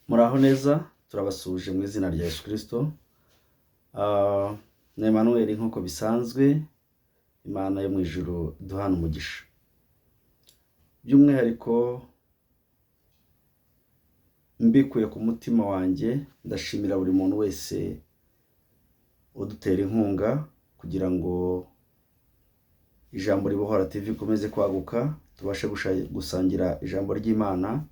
Muraho neza turabasuje mu izina rya Yesu Kristo. Ni Emmanuel nk'uko bisanzwe, Imana yo mu ijuru duhana umugisha. By'umwihariko mbikuye ku mutima wanjye, ndashimira buri muntu wese udutera inkunga kugira ngo ijambo Ribohora TV ikomeze kwaguka, tubashe gusangira ijambo ry'Imana.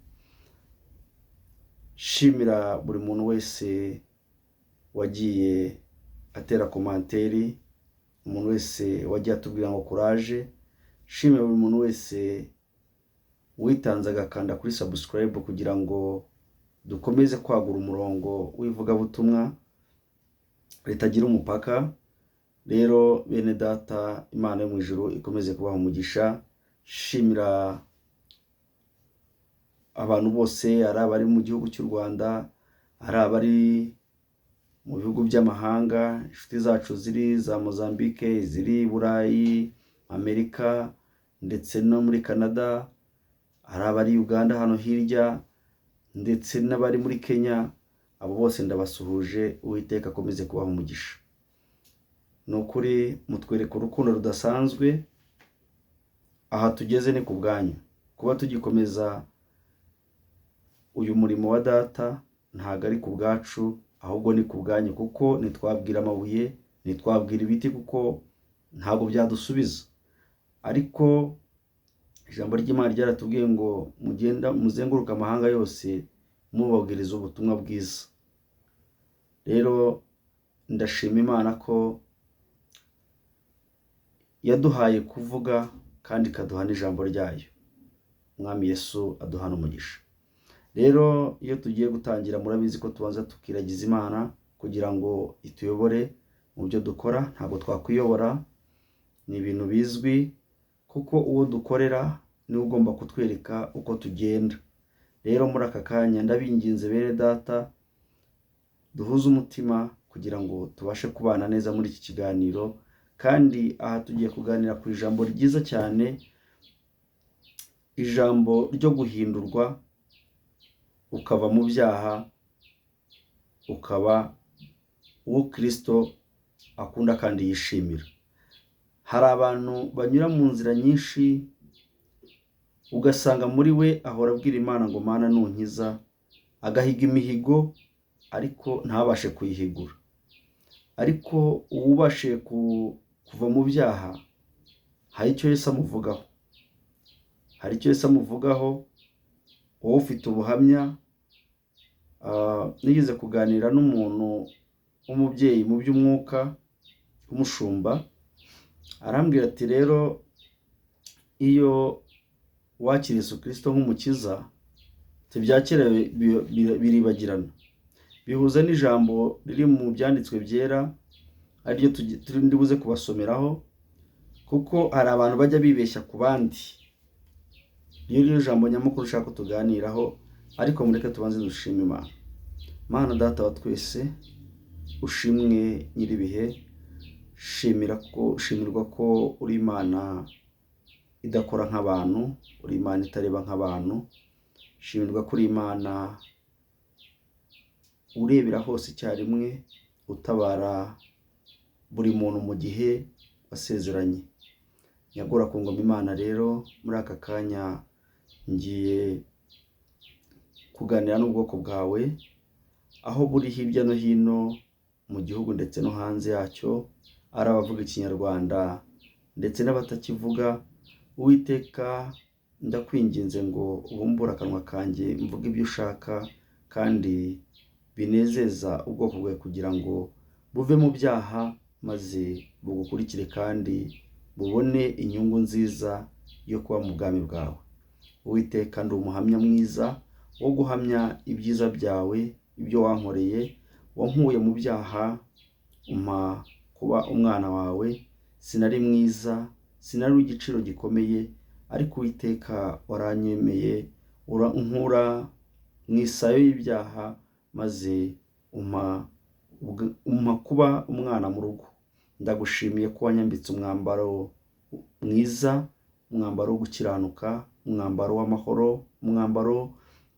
Shimira buri muntu wese wagiye atera komanteri, umuntu wese wagiye atubwira ngo courage. Shimira buri muntu wese witanze agakanda kuri subscribe kugira ngo dukomeze kwagura umurongo w'ivugabutumwa ritagira umupaka. Rero bene data, Imana yo mu ijuru ikomeze kubaha umugisha. Shimira abantu bose, ari abari mu gihugu cy'u Rwanda, ari abari mu bihugu by'amahanga, inshuti zacu ziri za Mozambique, ziri Burayi, Amerika ndetse no muri Canada, ari abari Uganda hano hirya ndetse n'abari muri Kenya. Abo bose ndabasuhuje, Uwiteka akomeze kubaha umugisha. Ni ukuri mutwereka urukundo rudasanzwe. Aha tugeze ni ku bwanyu, kuba tugikomeza uyu murimo wa data ntago ari ku bwacu, ahubwo ni ku bwanyu, kuko nitwabwira amabuye, nitwabwira ibiti, kuko ntago byadusubiza. Ariko ijambo ry'Imana ryaratubwiye ngo muzenguruka amahanga yose mubabwiriza ubutumwa bwiza. Rero ndashima Imana ko yaduhaye kuvuga kandi ikaduha n'ijambo ryayo. Umwami Yesu aduhana umugisha. Rero iyo tugiye gutangira, murabizi ko tubanza tukiragiza Imana kugira ngo ituyobore mu byo dukora. Ntabwo twakwiyobora, ni ibintu bizwi, kuko uwo dukorera niwe ugomba kutwereka uko tugenda. Rero muri aka kanya ndabinginze bene data, duhuze umutima kugira ngo tubashe kubana neza muri iki kiganiro. Kandi aha tugiye kuganira ku ijambo ryiza cyane, ijambo ryo guhindurwa ukava mu byaha ukaba uwo Kristo akunda kandi yishimira. Hari abantu banyura mu nzira nyinshi, ugasanga muri we ahora abwira Imana ngo Mana nunkiza, agahiga imihigo ariko ntabashe kuyihigura. Ariko uwubashe kuva mu byaha, hari icyo Yesu amuvugaho, wowe ufite ubuhamya. Nigeze kuganira n'umuntu w'umubyeyi mu by'umwuka w'umushumba, arambwira ati rero iyo wakira Yesu Kristo nk'umukiza, tibyakera biribagirana. Bihuza n'ijambo riri mu byanditswe byera, ariryo turi buze kubasomeraho, kuko hari abantu bajya bibeshya ku bandi. Iyo jambo nyamukuru ushaka tuganiraho, ariko mureke tubanze dushime Imana. Mana data wa twese, ushimwe nyiribihe, shimirwa ko uri Imana idakora nk'abantu, uri Imana itareba nk'abantu. Shimirwa ko uri Imana urebera hose icyarimwe, utabara buri muntu mu gihe wasezeranye. Nyagora ku ngoma Imana. Rero muri aka kanya ngiye kuganira n'ubwoko bwawe, aho buri hirya no hino mu gihugu ndetse no hanze yacyo, ari abavuga Ikinyarwanda ndetse n'abatakivuga. Uwiteka ndakwinginze ngo ubumbure akanwa kanjye mvuge ibyo ushaka kandi binezeza ubwoko bwawe, kugira ngo buve mu byaha maze bugukurikire kandi bubone inyungu nziza yo kuba mu bwami bwawe. Uwiteka, ndi umuhamya mwiza wo guhamya ibyiza byawe, ibyo wankoreye. Wankuye mu byaha, umpa kuba umwana wawe. Sinari mwiza, sinari igiciro gikomeye, ariko Uwiteka waranyemeye, unkura mu isayo y'ibyaha, maze umpa kuba umwana mu rugo. Ndagushimiye ko wanyambitse umwambaro mwiza, umwambaro wo gukiranuka, umwambaro w'amahoro, umwambaro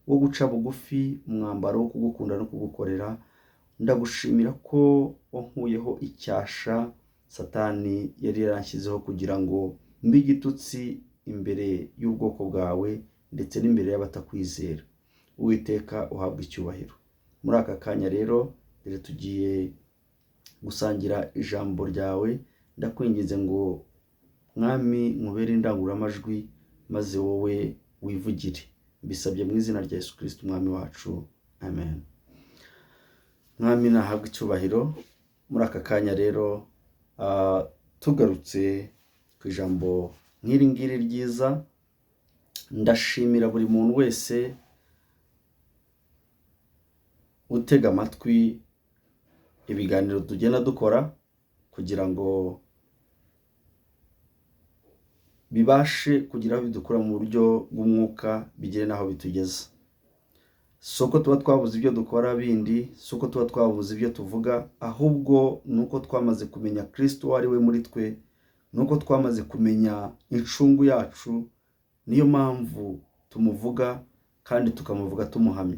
wo guca bugufi, umwambaro wo kugukunda no kugukorera. Ndagushimira ko wankuyeho icyasha Satani yari yaranshyizeho kugira ngo mbe igitutsi imbere y'ubwoko bwawe ndetse n'imbere y'abatakwizera. Uwiteka uhabwa icyubahiro. Muri aka kanya rero tugiye gusangira ijambo ryawe. Ndakwinginze ngo Mwami nkubere indangururamajwi maze wowe wivugire. Mbisabye mu izina rya Yesu Kristo Umwami wacu. Amen. Mwami nahabwa icyubahiro. Muri aka kanya rero tugarutse ku ijambo nk'iri ngiri ryiza. Ndashimira buri muntu wese utega amatwi ibiganiro tugenda dukora kugira ngo bibashe kugira aho bidukura mu buryo bw'umwuka bigere naho bitugeza. Soko tuba twabuze ibyo dukora bindi, soko tuba twabuze ibyo tuvuga, ahubwo nuko twamaze kumenya Kristo ari we muri twe, nuko twamaze kumenya incungu yacu, niyo mpamvu tumuvuga kandi tukamuvuga tumuhamya.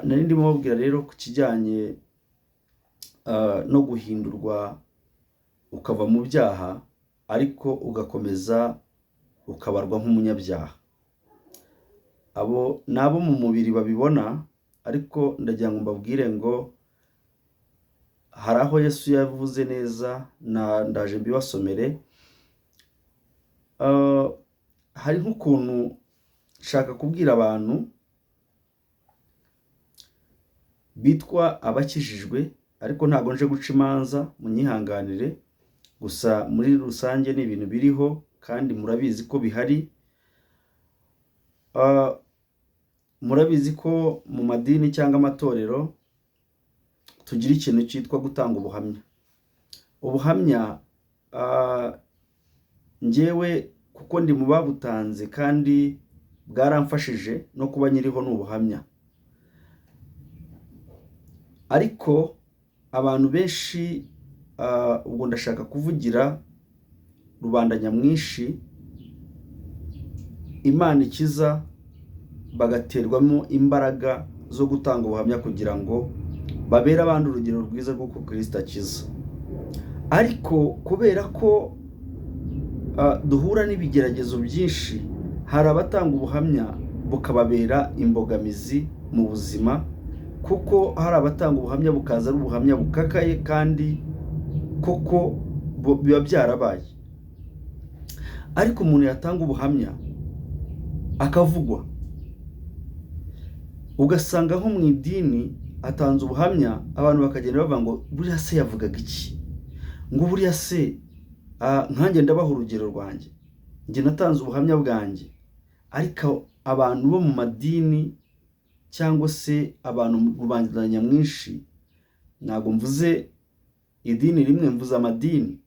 Nari ndimo babwira rero ku kijyanye no guhindurwa ukava mu byaha ariko ugakomeza ukabarwa nk'umunyabyaha. Abo nabo mu mubiri babibona, ariko ndagira ngo mbabwire ngo hari aho Yesu yavuze neza, ndaje mbibasomere. Hari nk'ukuntu nshaka kubwira abantu bitwa abakijijwe, ariko ntabwo nje guca imanza, munyihanganire. Gusa muri rusange ni ibintu biriho kandi murabizi ko bihari. Murabizi ko mu madini cyangwa amatorero tugira ikintu cyitwa gutanga ubuhamya. Ubuhamya njyewe kuko ndi mu babutanze kandi bwaramfashije no kuba nyiriho n'ubuhamya. Ariko abantu benshi, ubwo ndashaka kuvugira rubanda nyamwinshi, Imana ikiza bagaterwamo imbaraga zo gutanga ubuhamya kugira ngo babere abandi urugero rwiza rw'uko Kristo akiza. Ariko kubera ko duhura n'ibigeragezo byinshi, hari abatanga ubuhamya bukababera imbogamizi mu buzima, kuko hari abatanga ubuhamya bukaza ari ubuhamya bukakaye kandi koko biba byarabaye. Ariko umuntu yatanga ubuhamya akavugwa, ugasanga nko mu idini atanze ubuhamya, abantu bakagenda bavuga ngo buriya se yavugaga iki, ngo buriya se nkanjye ndabaha urugero rwanjye, njye natanze ubuhamya bwanjye. Ariko abantu bo mu madini cyangwa se abantu rubanda nyamwinshi, ntabwo mvuze idini rimwe, mvuze amadini,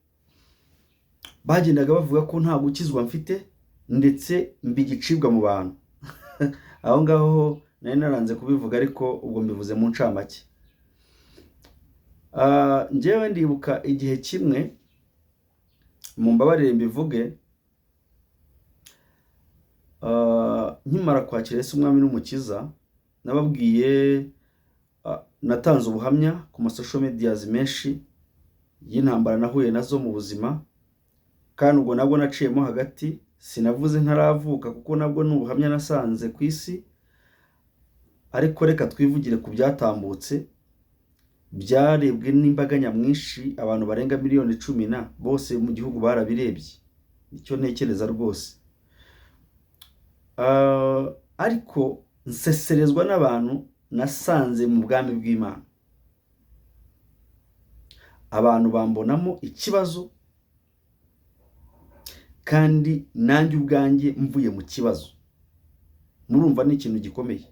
bagendaga bavuga ko nta gukizwa mfite ndetse mbigicibwa mu bantu. Aho ngaho nari naranze kubivuga, ariko ubwo mbivuze mu ncamake. Njyewe ndibuka igihe kimwe, mu mbabarire mbivuge, nkimara kwakira Yesu Umwami n'Umukiza, nababwiye natanze ubuhamya ku masocial medias menshi y'intambara nahuye nazo mu buzima, kandi ubwo nabwo naciyemo hagati, sinavuze ntaravuka kuko nabwo n'ubuhamya nasanze ku isi. Ariko reka twivugire ku byatambutse, byarebwe n'imbaga nyamwinshi, abantu barenga miliyoni 10 bose mu gihugu barabirebye. Icyo ntekereza rwose. Ariko nseserezwa n'abantu nasanze mu bwami bw'Imana. Abantu bambonamo ikibazo kandi nanjye ubwanjye mvuye mu kibazo. Murumva ni ikintu gikomeye.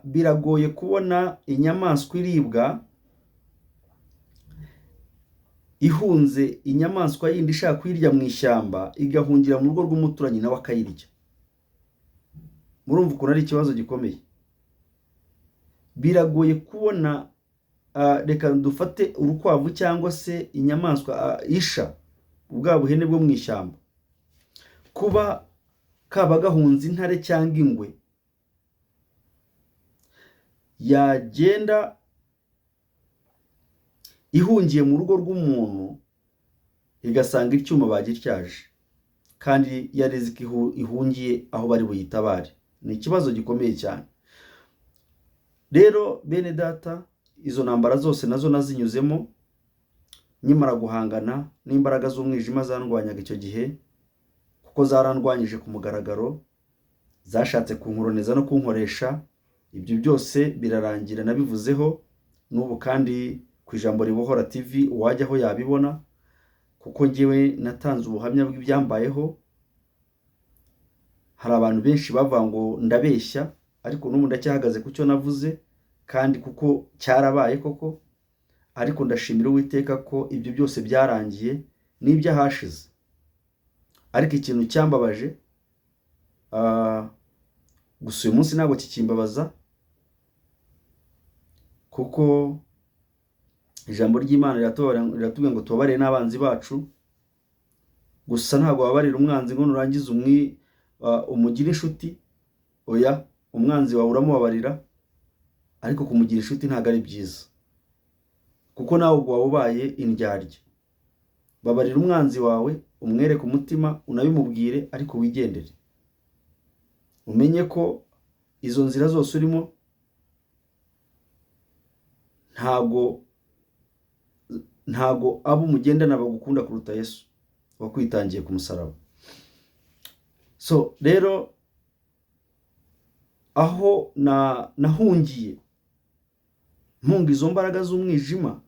Biragoye kubona inyamaswa iribwa ihunze inyamaswa yindi ishaka kuyirya mu ishyamba, igahungira mu rugo rw'umuturanyi nawe akayirya. Murumva ukuntu ari ikibazo gikomeye. Biragoye kubona, reka dufate urukwavu cyangwa se inyamaswa isha ubwa buhene bwo mu ishyamba, kuba kaba gahunze intare cyangwa ingwe, yagenda ihungiye mu rugo rw'umuntu igasanga icyuma bagityaje kandi yarezi ko ihungiye aho bari buyitabare. Ni ikibazo gikomeye cyane. Rero bene data, izo ntambara zose nazo nazinyuzemo nyimara guhangana n'imbaraga z'umwijima zandwanyaga icyo gihe, kuko zarandwanyije ku mugaragaro, zashatse kunkoroneza no kunkoresha. Ibyo byose birarangira, nabivuzeho n'ubu kandi ku Ijambo Ribohora TV uwajyaho yabibona, kuko njyewe natanze ubuhamya bw'ibyambayeho. Hari abantu benshi bavuga ngo ndabeshya, ariko n'ubu ndacyahagaze ku cyo navuze, kandi kuko cyarabaye koko. Ariko ndashimira Uwiteka ko ibyo byose byarangiye n'ibyahashize. Ariko ikintu cyambabaje, gusa uyu munsi ntabwo kikimbabaza, kuko ijambo ry'Imana riratubwira ngo tubabarire n'abanzi bacu. Gusa ntabwo wabarira umwanzi ngo nurangize umugire inshuti. Oya, umwanzi wawe uramubabarira, ariko kumugira inshuti ntabwo ari byiza, kuko nawe ubwo waba ubaye indyarya. Babarira umwanzi wawe, umwereke umutima, unabimubwire, ariko wigendere. Umenye ko izo nzira zose urimo ntago abo mugendana bagukunda kuruta Yesu wakwitangiye ku musaraba. So rero aho nahungiye mpunga izo mbaraga z'umwijima,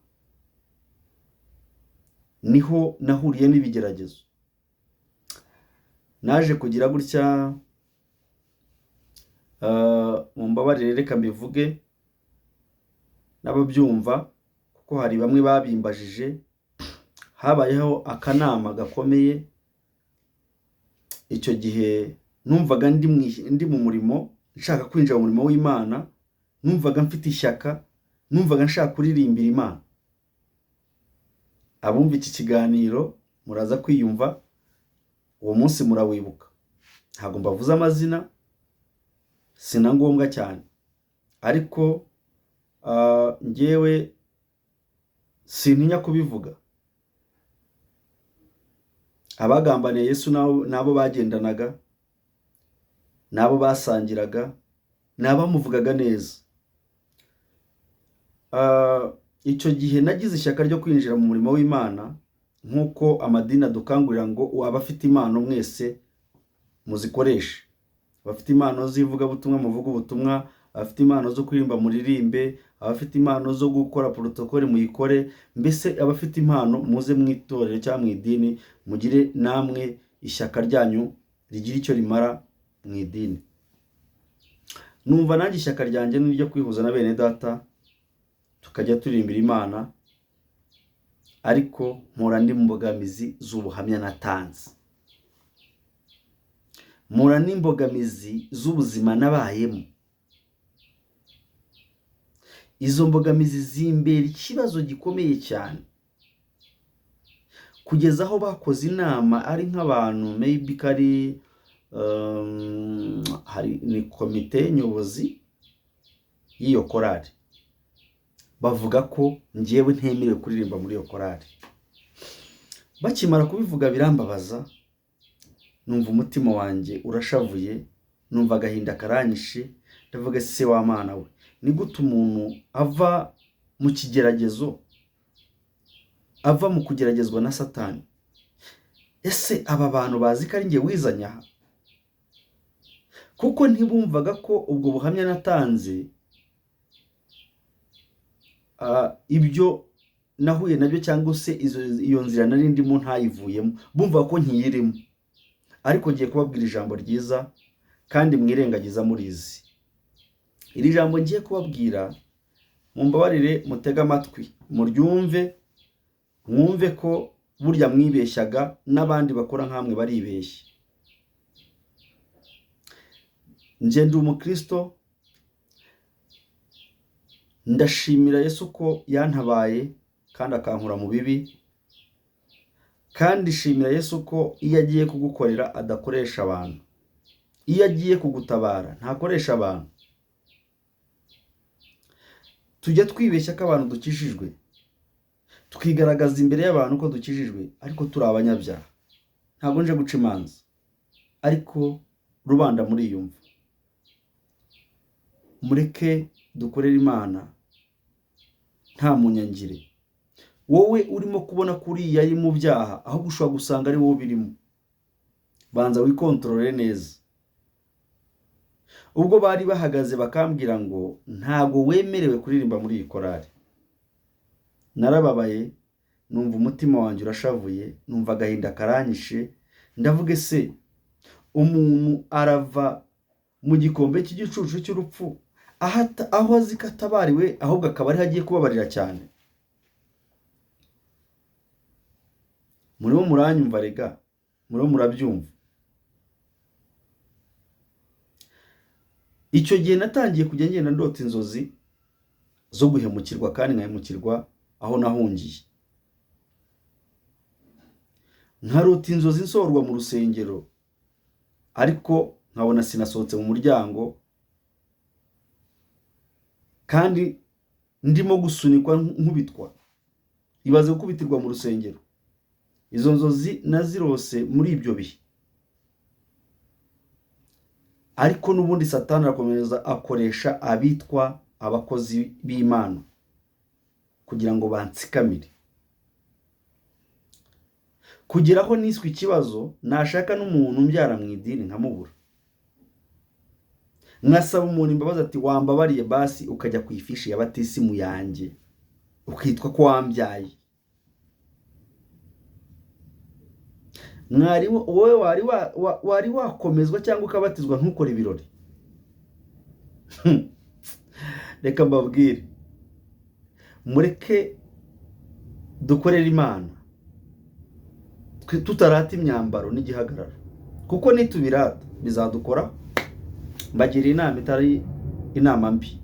niho nahuriye n'ibigeragezo. Naje kugira gutya, mumbabarire reka mbivuge n'ababyumva, kuko hari bamwe babimbajije. Habayeho akanama gakomeye. Icyo gihe numvaga ndi mu murimo, nshaka kwinjira mu murimo w'Imana, numvaga mfite ishyaka, numvaga nshaka kuririmbira Imana. Abumva iki kiganiro muraza kwiyumva, uwo munsi murawibuka. Ntabwo mbavuze amazina, sina ngombwa cyane, ariko njyewe sintinya kubivuga. Abagambaniye Yesu nabo bagendanaga, nabo basangiraga, nabamuvugaga neza. Icyo gihe nagize ishyaka ryo kwinjira mu murimo w'Imana, nk'uko amadini adukangurira ngo abafite impano mwese muzikoreshe. Abafite impano z'ivugabutumwa muvuga ubutumwa, abafite impano zo kuririmba muririmbe, abafite impano zo gukora protokole muyikore. Mbese abafite impano muze mwitorere cyangwa mu idini, mugire namwe ishyaka ryanyu rigira icyo rimara mu idini. Numva nanjye ishyaka ryanjye n'iryo kwihuza na bene data, tukajya turirimbira Imana, ariko mpora ndi mu mbogamizi z'ubuhamya natanze, mpora n'imbogamizi z'ubuzima nabayemo. Izo mbogamizi zimbera ikibazo gikomeye cyane, kugeza aho bakoze inama ari nk'abantu, maybe kari ni komite nyobozi y'iyo korali, bavuga ko njyewe ntemerewe kuririmba muri iyo korali. Bakimara kubivuga birambabaza, numva umutima wanjye urashavuye, numva agahinda karanyishe. Ndavuga se wa Mana we, ni gute umuntu ava mu kigeragezo, ava mu kugeragezwa na Satani? Ese aba bantu bazi ko ari njye wizanye aha? Kuko ntibumvaga ko ubwo buhamya natanze, ibyo nahuye nabyo cyangwa se iyo nzira nari ndimo ntayivuyemo, bumva ko nkiyirimo. Ariko ngiye kubabwira ijambo ryiza kandi mwirengagiza murizi. Iri jambo ngiye kubabwira, mumbabarire mutege amatwi muryumve, mwumve ko burya mwibeshyaga n'abandi bakora nkamwe baribeshya. Nje ndi umukristo, ndashimira Yesu ko yantabaye kandi akankura mu bibi, kandi shimira Yesu ko iyo agiye kugukorera adakoresha abantu. iyo agiye kugutabara ntakoresha abantu. Tujya twibeshya ko abantu dukijijwe, twigaragaza imbere y'abantu ko dukijijwe, ariko turi abanyabyaha. Ntabwo nje guca imanza, ariko rubanda muriyumva. Mureke dukorere Imana nta munyangire. Wowe urimo kubona kuri yari mu byaha, ahubwo ushobora gusanga ari wowe birimo. Banza wikontorore neza. Ubwo bari bahagaze bakambwira ngo ntago wemerewe kuririmba muri iyi korari, narababaye, numva umutima wanjye urashavuye, numva agahinda karanyishe. Ndavuga se, umuntu arava mu gikombe cy'igicucu cy'urupfu aho azi ko atabariwe, ahubwo akaba ari hagiye kubabarira cyane. Muriho muranyumva rega, muriho murabyumva. Icyo gihe natangiye kujya ngenda ndota inzozi zo guhemukirwa, kandi nkahemukirwa aho nahungiye. Nkarota inzozi nsorwa mu rusengero, ariko nkabona sinasohotse mu muryango, kandi ndimo gusunikwa nkubitwa. Ibaze gukubitirwa mu rusengero. Izo nzozi nazirose muri ibyo bihe. Ariko n'ubundi Satani arakomeza akoresha abitwa abakozi b'Imana kugira ngo bantsikamire. Kugeraho niswe ikibazo, nashaka n'umuntu mbyara mu idini nkamubura. Nkasaba umuntu imbabazi ati wambabariye basi ukajya ku ifishi ya batisimu yanjye, ukitwa ko wambyaye. Wowe wari wakomezwa cyangwa ukabatizwa ntukore ibirori. Reka mbabwire, mureke dukorere Imana tutarata imyambaro n'igihagararo, kuko nitubirata bizadukora. Mbagira inama itari inama mbi.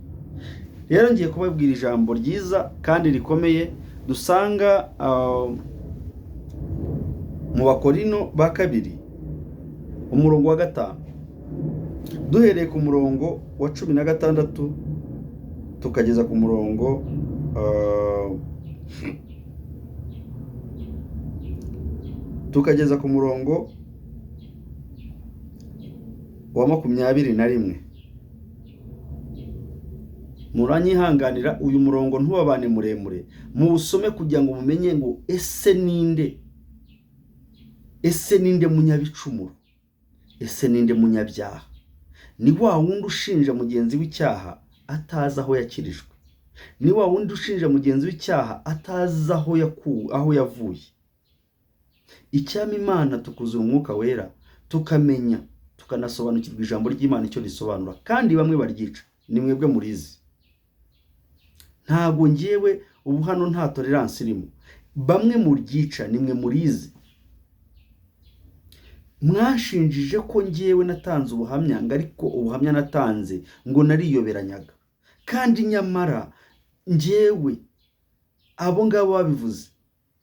Rero ngiye kubabwira ijambo ryiza kandi rikomeye dusanga mu Bakorino ba kabiri umurongo wa 5, duhereye ku murongo wa 16 tukageza ku murongo wa 21. Muranyihanganira uyu murongo ntubabane muremure, muwusome kugira ngo mumenye ngo ese ninde munyabicumuro, ese ninde munyabyaha. Ni wa wundi ushinja mugenzi w'icyaha atazi aho yakirijwe. Ni wa wundi ushinja mugenzi w'icyaha atazi aho yavuye. Icyama Imana tukuzura umwuka wera, tukamenya tukanasobanukirwa ijambo ry'Imana icyo risobanura, kandi bamwe baryica. Ni mwebwe murizi. Ntago ngewe ubu hano nta tolerance irimo. Bamwe muryica ni mwe murizi. Mwashinjije ko ngewe natanze ubuhamya, ariko ubuhamya natanze ngo nariyoberanyaga. Kandi nyamara ngewe abo ngabo babivuze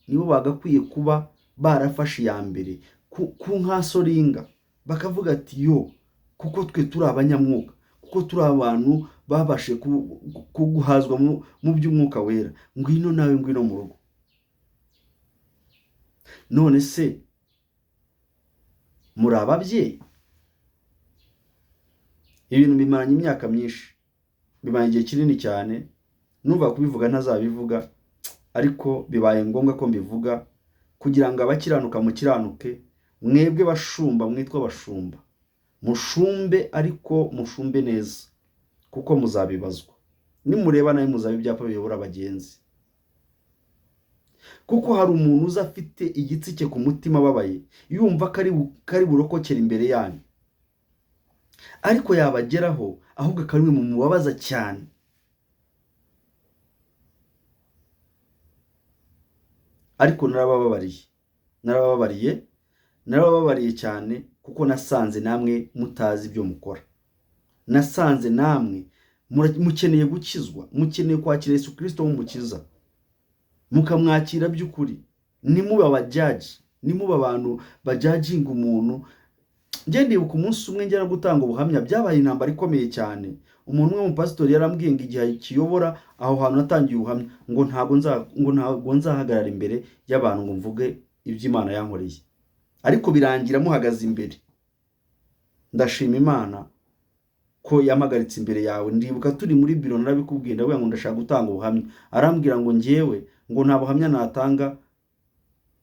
nibo bagakwiye kuba barafashe ya mbere ku nkasoringa, bakavuga ati yo, kuko twe turi abanyamwuka, kuko turi abantu babashe kuguhazwa mu by'umwuka wera, ngwino nawe ngwino mu rugo. None se muri ababyeyi? Ibintu bimaranye imyaka myinshi, bibaye igihe kinini cyane, numva kubivuga ntazabivuga, ariko bibaye ngombwa ko mbivuga kugira ngo abakiranuka mukiranuke. Mwebwe bashumba mwitwa bashumba, mushumbe, ariko mushumbe neza, kuko muzabibazwa. Nimureba nawe muzaba ibyapa biyobora abagenzi. Kuko hari umuntu uza afite igitsike ku mutima babaye, yumva kari burokokera imbere yanyu, ariko yabageraho ahubwo akarimwe mu mubabaza cyane. Ariko narababariye cyane, kuko nasanze namwe mutazi ibyo mukora. Nasanze namwe mukeneye gukizwa, mukeneye kwakira Yesu Kristo w'umukiza, mukamwakira by'ukuri. Nimuba abajaji, nimuba abantu bajajinga umuntu njye ndibuka umunsi umwe ngera gutanga ubuhamya, byabaye intambara ikomeye cyane. Umuntu umwe mu pastor yarambwiye ngo igihe kiyobora aho hantu natangiye ubuhamya ngo ntabwo nzahagarara imbere y'abantu ngo mvuge iby'Imana yankoreye, ariko birangira muhagaze imbere. Ndashima Imana ko yamagaritse imbere yawe. Ndibuka turi muri biro narabikubwiye, ndavuga ngo ndashaka gutanga ubuhamya, arambwira ngo njyewe ngo nta buhamya natanga,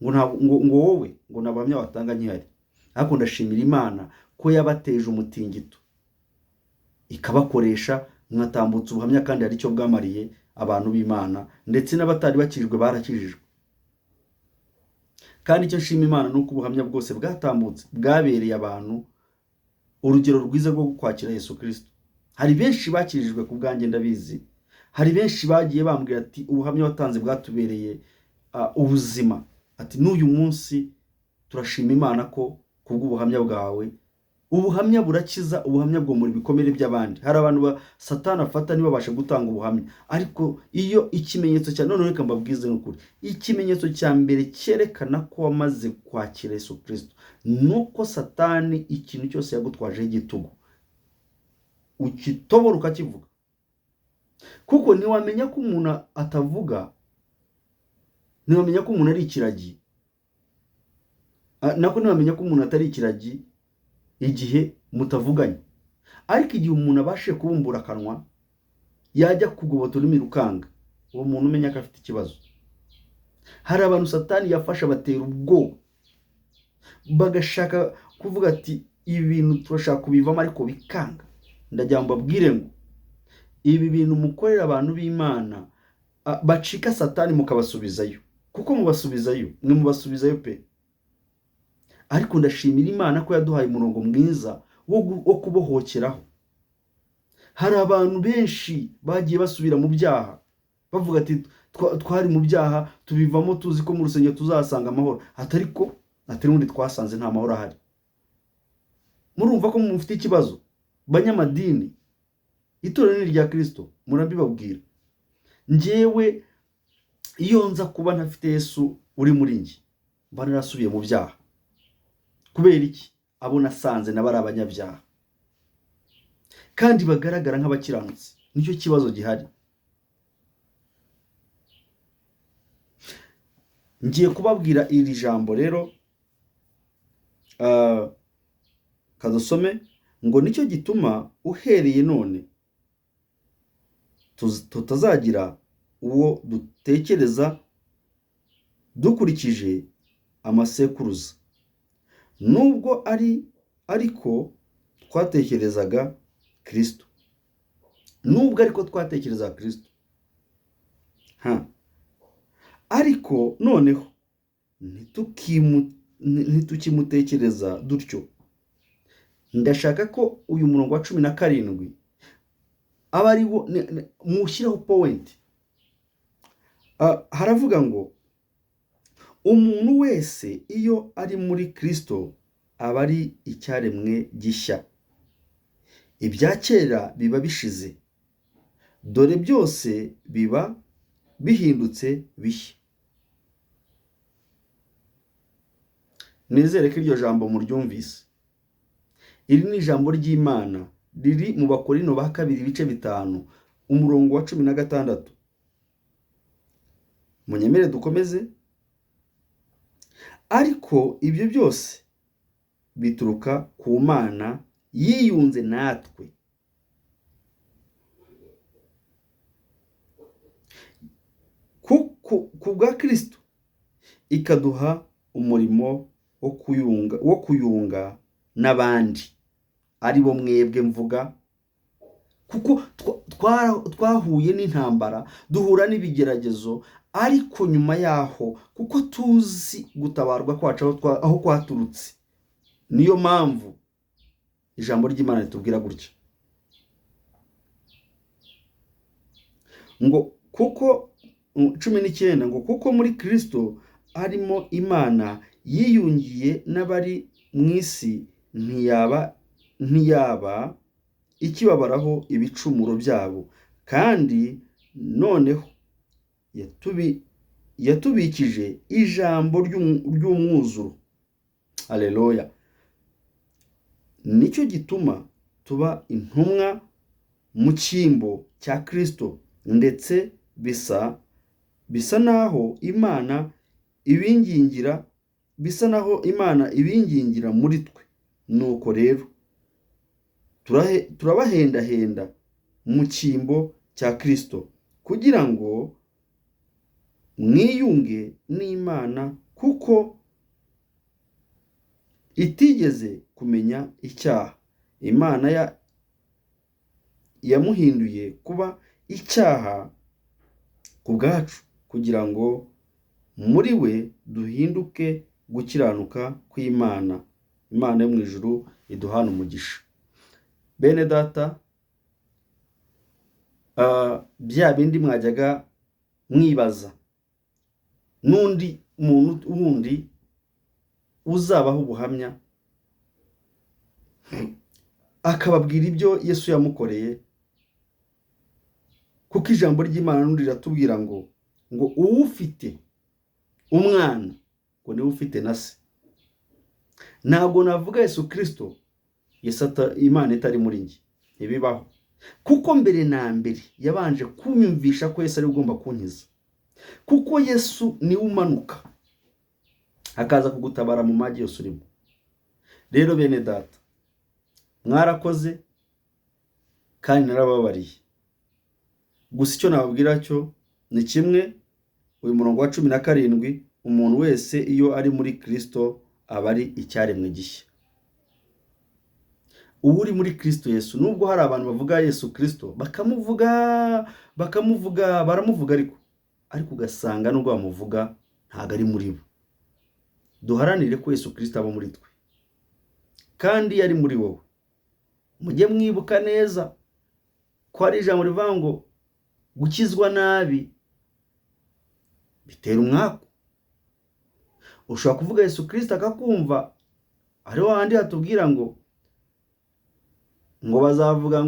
ngo wowe ngo nta buhamya watanga nkihari. Ariko ndashimira Imana ko yabateje umutingito ikabakoresha mwatambutse ubuhamya, kandi hari icyo bwamariye abantu b'Imana, ndetse n'abatari bakijwe barakijijwe. Kandi icyo nshima Imana nuko ubuhamya bwose bwatambutse bwabereye abantu urugero rwiza rwo kwakira Yesu Kristo. Hari benshi bakijijwe ku bwanjye ndabizi, hari benshi bagiye bambwira ati ubuhamya watanze bwatubereye ubuzima, ati n'uyu munsi turashima Imana ko kubw'ubuhamya bwawe. Ubuhamya burakiza, ubuhamya bwo muri bikomere by'abandi. Hari abantu ba Satani afata niba babasha gutanga ubuhamya, ariko iyo ikimenyetso cya none reka mbabwize n'ukuri, ikimenyetso cya mbere cyerekana ko wamaze kwakira Yesu Kristo nuko Satani ikintu cyose yagutwaje igitugu ukitobora ukakivuga. Kuko ntiwamenya ko umuntu atavuga, ntiwamenya ko umuntu ari ikiragi, nako ntiwamenya ko umuntu atari ikiragi igihe mutavuganye. Ariko igihe umuntu abashe kubumbura akanwa yajya kugobotora ururimi rukanga, uwo muntu umenya ko afite ikibazo. Hari abantu Satani yafasha batera ubwoba, bagashaka kuvuga ati ibi bintu turashaka kubivamo, ariko bikanga. Ndagira ngo mbabwire ngo ibi bintu mukorera abantu b'Imana bacika Satani mukabasubizayo, kuko mubasubizayo, mwe mubasubizayo pe. Ariko ndashimira Imana ko yaduhaye umurongo mwiza wo kubohokeraho. Hari abantu benshi bagiye basubira mu byaha bavuga ati twari mu byaha tubivamo tuzi ko mu rusengero tuzasanga amahoro, atariko ubundi twasanze nta mahoro ahari. Murumva ko mufite ikibazo banyamadini, itorero rya Kristo murabibabwira. Njyewe iyo nza kuba ntafite Yesu uri muri njye mba narasubiye mu byaha. Kubera iki? Abo nasanze nabari abanyabyaha kandi bagaragara nk'abakiranutsi, nicyo kibazo gihari. Ngiye kubabwira iri jambo rero, kadusome ngo nicyo gituma uhereye none tutazagira uwo dutekereza dukurikije amasekuruza, nubwo ariko twatekerezaga Kristo, nubwo ariko twatekerezaga Kristo. Ariko noneho ntitukimutekereza dutyo. Ndashaka ko uyu murongo wa 17 aba ari wo mushyiraho point. Haravuga ngo umuntu wese iyo ari muri Kristo aba ari icyaremwe gishya, ibya kera biba bishize, dore byose biba bihindutse bishya. Nizere ko iryo jambo muryumvise. Iri ni ijambo ry'Imana riri mu Bakorino ba 2 ibice 5 umurongo wa 16. Munyemere dukomeze. Ariko ibyo byose bituruka ku Mana yiyunze natwe, ku bwa Kristo, ikaduha umurimo wo kuyunga n'abandi, ari bo mwebwe mvuga. Kuko twahuye n'intambara, duhura n'ibigeragezo, ariko nyuma yaho kuko tuzi gutabarwa kwacu aho kwaturutse, niyo mpamvu ijambo ry'Imana ritubwira gutya ngo kuko 19 ngo kuko muri Kristo arimo Imana yiyungiye n'abari mu isi, ntiyaba ikibabaraho ibicumuro byabo, kandi noneho yatubikije ijambo ry'umwuzuro. Haleluya. nicyo gituma tuba intumwa mu cyimbo cya Kristo, ndetse bisa naho Imana ibingingira muri twe. Nuko rero turabahendahenda mu cyimbo cya Kristo kugira ngo mwiyunge n'Imana, kuko itigeze kumenya icyaha. Imana yamuhinduye kuba icyaha ku bwacu, kugira ngo muri we duhinduke gukiranuka kw'Imana. Imana yo mu ijuru iduhana umugisha. Bene data, bya bindi mwajyaga mwibaza, n'undi muntu wundi uzabaho ubuhamya akababwira ibyo Yesu yamukoreye, kuko ijambo ry'Imana n'undi riratubwira ngo uwufite umwana ngo niwe ufite na se. Ntabwo navuga Yesu Kristo Imana itari muri njye, ntibibaho. Kuko mbere na mbere yabanje kunyumvisha ko Yesu ari ugomba kunkiza, kuko Yesu niwe umanuka akaza kugutabara mu magi yose urimo. Rero bene data, mwarakoze kandi narababariye. Gusa icyo nababwira cyo ni kimwe, uyu murongo wa 17, umuntu wese iyo ari muri Kristo aba ari icyaremwe gishya. Ubu uri muri Kristo Yesu, nubwo hari abantu bavuga Yesu Kristo baramuvuga ariko ugasanga nubwo bamuvuga ntago ari muri bo. Duharanire ko Yesu Kristo aba muri twe, kandi yari muri wowe. Mujye mwibuka neza ko hari ijambo rivuga ngo gukizwa nabi bitera umwaku. Ushobora kuvuga Yesu Kristo akakumva, ariho handi hatubwira ngo bazavuga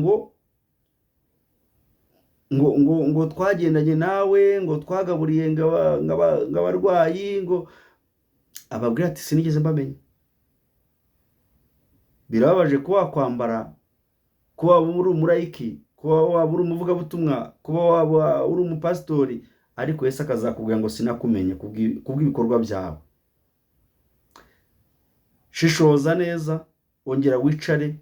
ngo twagendanye nawe, ngo twagaburiye ng'abarwayi, ngo ababwira ati sinigeze mbamenya. Birababaje kuba wakwambara, kuba uri umurayiki, kuba waba uri umuvugabutumwa, kuba waba uri umupasitori, ariko Yesu akazakubwira ngo sinakumenye kubw'ibikorwa byawe. Shishoza neza, ongera wicare,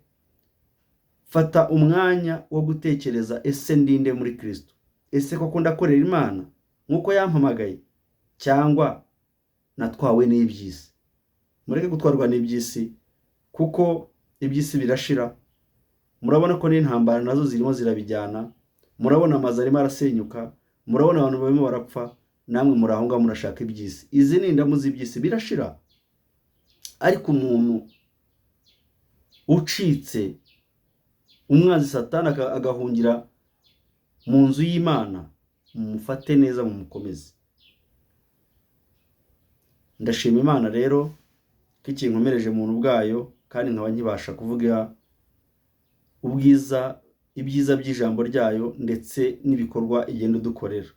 fata umwanya wo gutekereza, ese ndinde muri Kristo? Ese koko ndakorera Imana nk'uko yampamagaye, cyangwa natwawe n'iby'isi? Mureke gutwarwa n'iby'isi, kuko iby'isi birashira. Murabona ko n'intambara nazo zirimo zirabijyana, murabona amazu arimo arasenyuka, murabona abantu barimo barapfa, namwe murahonga murashaka iby'isi. Izi ni indamu z'iby'isi, birashira. Ariko umuntu ucitse, umwanzi Satani agahungira mu nzu y'Imana, mumufate neza, mumukomeze. Ndashima Imana rero ko ikinkomereje mu buntu bwayo, kandi nkaba nkibasha kuvuga ibyiza by'ijambo ryayo ndetse n'ibikorwa igenda dukorera.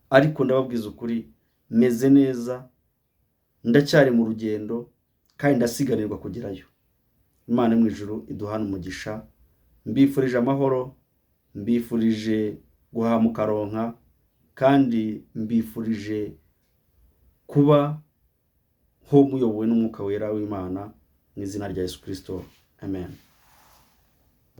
Ariko ndababwiza ukuri, meze neza, ndacyari mu rugendo, kandi ndasiganirwa kugerayo. Imana mu ijuru iduhana umugisha. Mbifurije amahoro, mbifurije guhamuka ronka, kandi mbifurije kuba ho muyobowe n'umwuka wera w'Imana, mu izina rya Yesu Kristo. Amen.